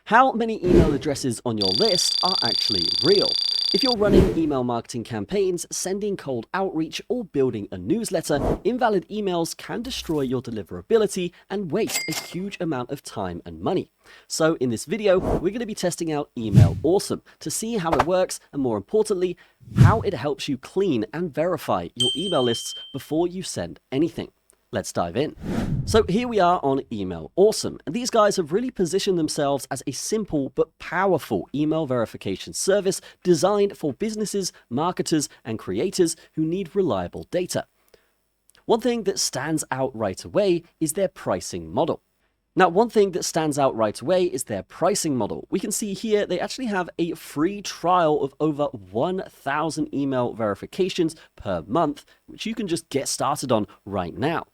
How many email addresses on your list are actually real? If you're running email marketing campaigns, sending cold outreach, or building a newsletter, invalid emails can destroy your deliverability and waste a huge amount of time and money. So in this video, we're going to be testing out Email Awesome to see how it works and, more importantly, how it helps you clean and verify your email lists before you send anything. Let's dive in. So here we are on Email Awesome, and these guys have really positioned themselves as a simple but powerful email verification service designed for businesses, marketers, and creators who need reliable data. One thing that stands out right away is their pricing model. We can see here they actually have a free trial of over 1,000 email verifications per month, which you can just get started on right now.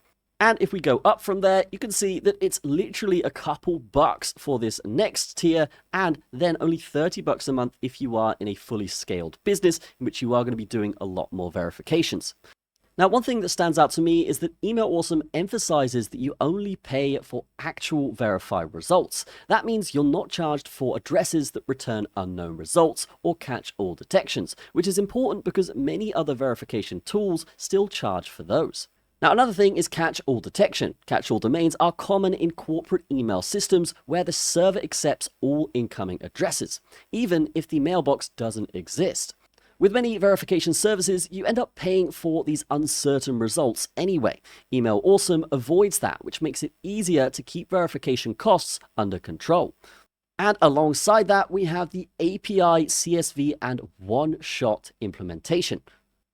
And if we go up from there, you can see that it's literally a couple bucks for this next tier, and then only $30 a month if you are in a fully scaled business in which you are going to be doing a lot more verifications. Now, one thing that stands out to me is that Email Awesome emphasizes that you only pay for actual verified results. That means you're not charged for addresses that return unknown results or catch all detections, which is important because many other verification tools still charge for those. Now, another thing is catch-all detection. Catch-all domains are common in corporate email systems where the server accepts all incoming addresses, even if the mailbox doesn't exist. With many verification services, you end up paying for these uncertain results anyway. Email Awesome avoids that, which makes it easier to keep verification costs under control. And alongside that, we have the API, CSV, and one-shot implementation.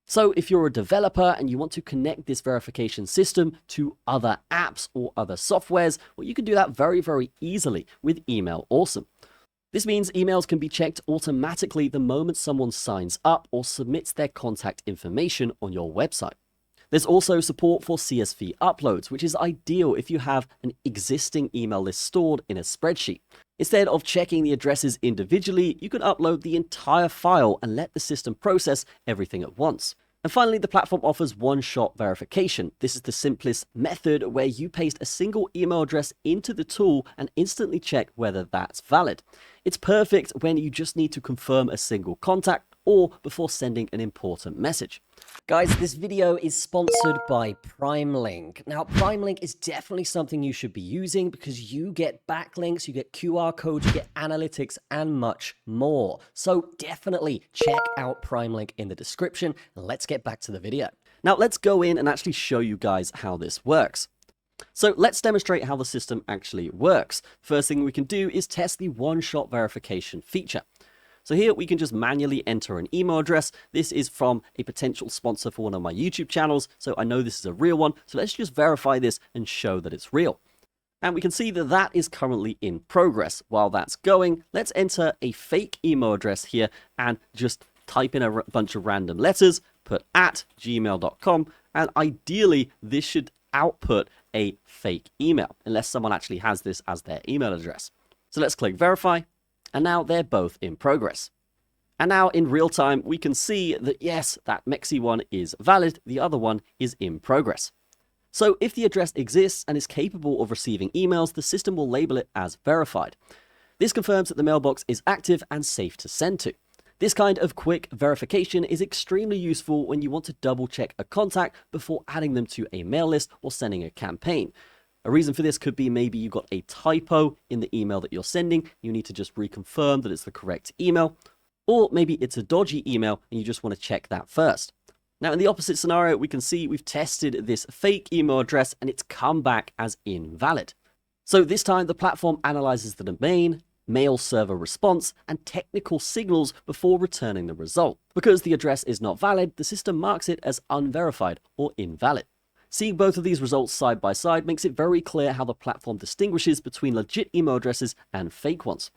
So if you're a developer and you want to connect this verification system to other apps or other softwares, well, you can do that very, very easily with Email Awesome. This means emails can be checked automatically the moment someone signs up or submits their contact information on your website. There's also support for CSV uploads, which is ideal if you have an existing email list stored in a spreadsheet. Instead of checking the addresses individually, you can upload the entire file and let the system process everything at once. And finally, the platform offers one-shot verification. This is the simplest method where you paste a single email address into the tool and instantly check whether that's valid. It's perfect when you just need to confirm a single contact or before sending an important message. Guys, this video is sponsored by PrimeLink. Now, PrimeLink is definitely something you should be using because you get backlinks, you get QR codes, you get analytics, and much more. So definitely check out PrimeLink in the description. Let's get back to the video. Now, let's go in and actually show you guys how this works. So let's demonstrate how the system actually works. First thing we can do is test the one-shot verification feature. So here we can just manually enter an email address. This is from a potential sponsor for one of my YouTube channels, so I know this is a real one. So let's just verify this and show that it's real. And we can see that that is currently in progress. While that's going, let's enter a fake email address here and just type in a bunch of random letters, put @gmail.com, and ideally this should output a fake email, unless someone actually has this as their email address. So let's click verify. And now they're both in progress. And now in real time, we can see that yes, that Mexi one is valid, the other one is in progress. So if the address exists and is capable of receiving emails, the system will label it as verified. This confirms that the mailbox is active and safe to send to. This kind of quick verification is extremely useful when you want to double check a contact before adding them to a mail list or sending a campaign. A reason for this could be maybe you got a typo in the email that you're sending. You need to just reconfirm that it's the correct email. Or maybe it's a dodgy email and you just want to check that first. Now, in the opposite scenario, we can see we've tested this fake email address and it's come back as invalid. So this time the platform analyzes the domain, mail server response, and technical signals before returning the result. Because the address is not valid, the system marks it as unverified or invalid. Seeing both of these results side by side makes it very clear how the platform distinguishes between legit email addresses and fake ones.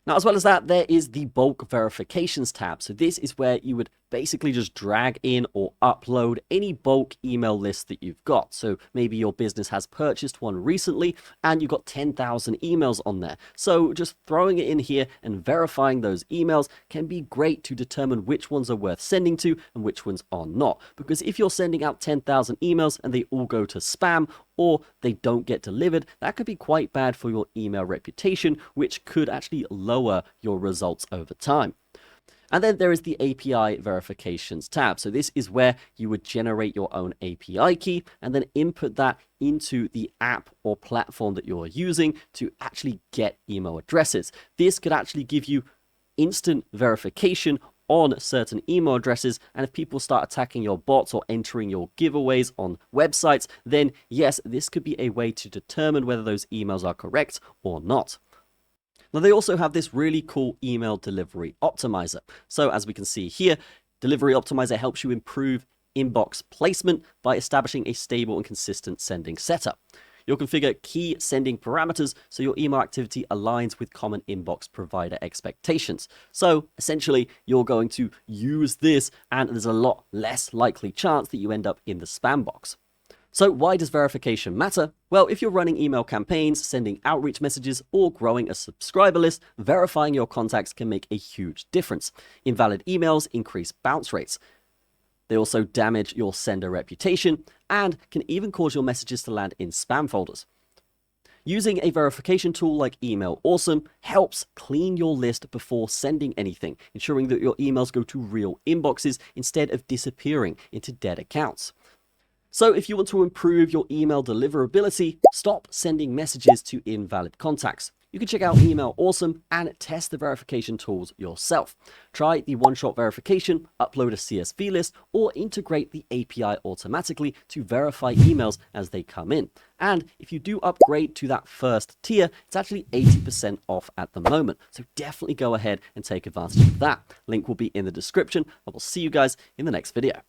Now, as well as that, there is the bulk verifications tab. So this is where you would basically just drag in or upload any bulk email list that you've got. So maybe your business has purchased one recently and you've got 10,000 emails on there. So just throwing it in here and verifying those emails can be great to determine which ones are worth sending to and which ones are not. Because if you're sending out 10,000 emails and they all go to spam or they don't get delivered, that could be quite bad for your email reputation, which could actually lower your results over time. And then there is the API verifications tab. So this is where you would generate your own API key and then input that into the app or platform that you're using to actually get email addresses. This could actually give you instant verification on certain email addresses, and if people start attacking your bots or entering your giveaways on websites, then yes, this could be a way to determine whether those emails are correct or not. Now, they also have this really cool email delivery optimizer. So as we can see here, Delivery Optimizer helps you improve inbox placement by establishing a stable and consistent sending setup. You'll configure key sending parameters so your email activity aligns with common inbox provider expectations. So essentially, you're going to use this and there's a lot less likely chance that you end up in the spam box. So why does verification matter? Well, if you're running email campaigns, sending outreach messages, or growing a subscriber list, verifying your contacts can make a huge difference. Invalid emails increase bounce rates. They also damage your sender reputation and can even cause your messages to land in spam folders. Using a verification tool like Email Awesome helps clean your list before sending anything, ensuring that your emails go to real inboxes instead of disappearing into dead accounts. So if you want to improve your email deliverability, stop sending messages to invalid contacts. You can check out Email Awesome and test the verification tools yourself. Try the one-shot verification, upload a CSV list, or integrate the API automatically to verify emails as they come in. And if you do upgrade to that first tier, it's actually 80% off at the moment. So definitely go ahead and take advantage of that. Link will be in the description. I will see you guys in the next video.